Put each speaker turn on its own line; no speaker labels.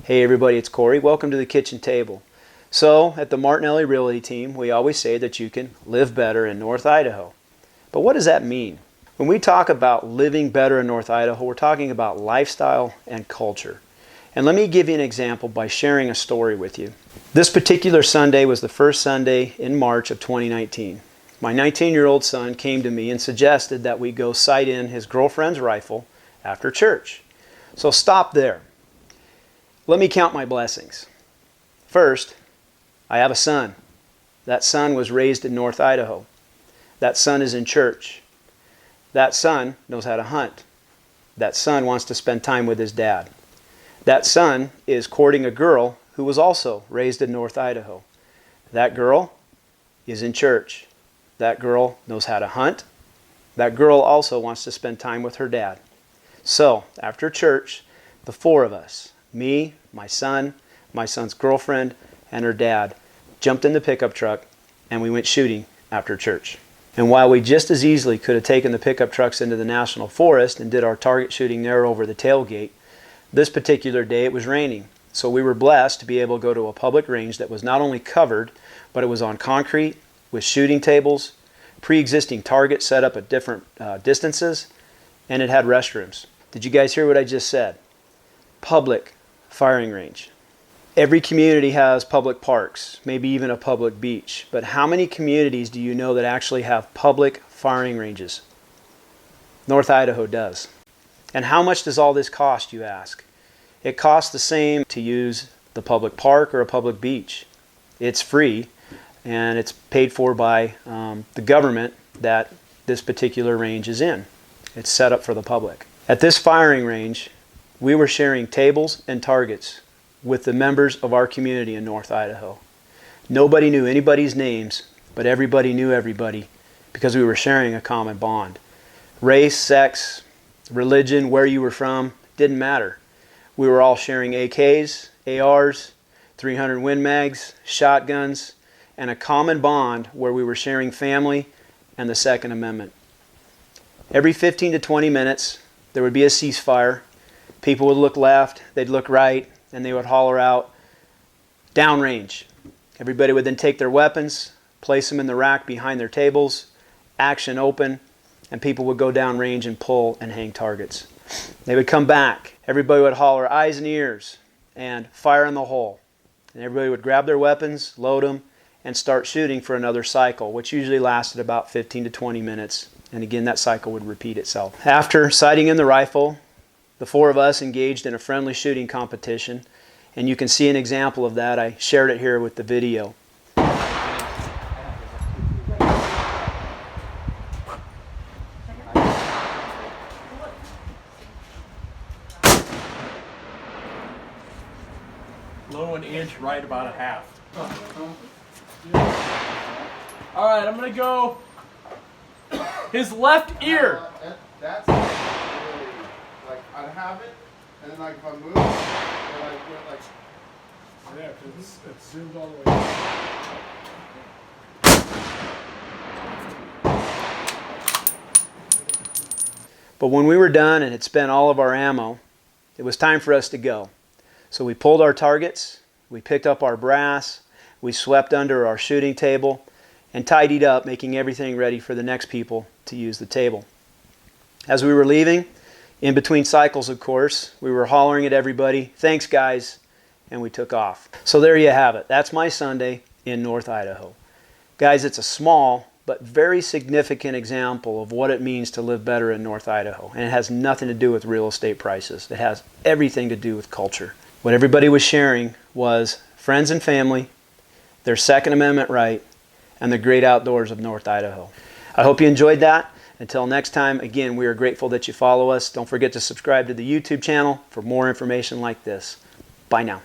Hey everybody, it's Kory. Welcome to the kitchen table. So, at the Martinelli Realty team, we always say that you can live better in North Idaho. But what does that mean? When we talk about living better in North Idaho, we're talking about lifestyle and culture. And let me give you an example by sharing a story with you. This particular Sunday was the first Sunday in March of 2019. My 19-year-old son came to me and suggested that we go sight in his girlfriend's rifle after church. So stop there. Let me count my blessings. First, I have a son. That son was raised in North Idaho. That son is in church. That son knows how to hunt. That son wants to spend time with his dad. That son is courting a girl who was also raised in North Idaho. That girl is in church. That girl knows how to hunt. That girl also wants to spend time with her dad. So, after church, the four of us, me, my son's girlfriend, and her dad, jumped in the pickup truck and we went shooting after church. And while we just as easily could have taken the pickup trucks into the National Forest and did our target shooting there over the tailgate, this particular day it was raining. So we were blessed to be able to go to a public range that was not only covered, but it was on concrete with shooting tables, pre-existing targets set up at different distances, and it had restrooms. Did you guys hear what I just said? Public firing range. Every community has public parks, maybe even a public beach. But how many communities do you know that actually have public firing ranges? North Idaho does. And how much does all this cost, you ask? It costs the same to use the public park or a public beach. It's free, and it's paid for by the government that this particular range is in. It's set up for the public. At this firing range, we were sharing tables and targets with the members of our community in North Idaho. Nobody knew anybody's names, but everybody knew everybody because we were sharing a common bond. Race, sex, religion, where you were from, didn't matter. We were all sharing AKs, ARs, 300 Win Mags, shotguns, and a common bond where we were sharing family and the Second Amendment. Every 15 to 20 minutes, there would be a ceasefire. People would look left, they'd look right, and they would holler out, downrange. Everybody would then take their weapons, place them in the rack behind their tables, action open, and people would go downrange and pull and hang targets. They would come back. Everybody would holler, eyes and ears, and fire in the hole. And everybody would grab their weapons, load them, and start shooting for another cycle, which usually lasted about 15 to 20 minutes. And again, that cycle would repeat itself. After sighting in the rifle, the four of us engaged in a friendly shooting competition, and you can see an example of that. I shared it here with the video.
Low an inch, right about a half. All right, I'm gonna go his left ear.
That's really, like, I'd have it, and then like if I move, or like,
Yeah, because it's zoomed all the way.
But when we were done and had spent all of our ammo, it was time for us to go. So we pulled our targets, we picked up our brass, we swept under our shooting table, and tidied up, making everything ready for the next people to use the table. As we were leaving, in between cycles of course, we were hollering at everybody, thanks guys, and we took off. So there you have it. That's my Sunday in North Idaho. Guys, it's a small but very significant example of what it means to live better in North Idaho. And it has nothing to do with real estate prices. It has everything to do with culture. What everybody was sharing was friends and family, their Second Amendment right, and the great outdoors of North Idaho. I hope you enjoyed that. Until next time, again, we are grateful that you follow us. Don't forget to subscribe to the YouTube channel for more information like this. Bye now.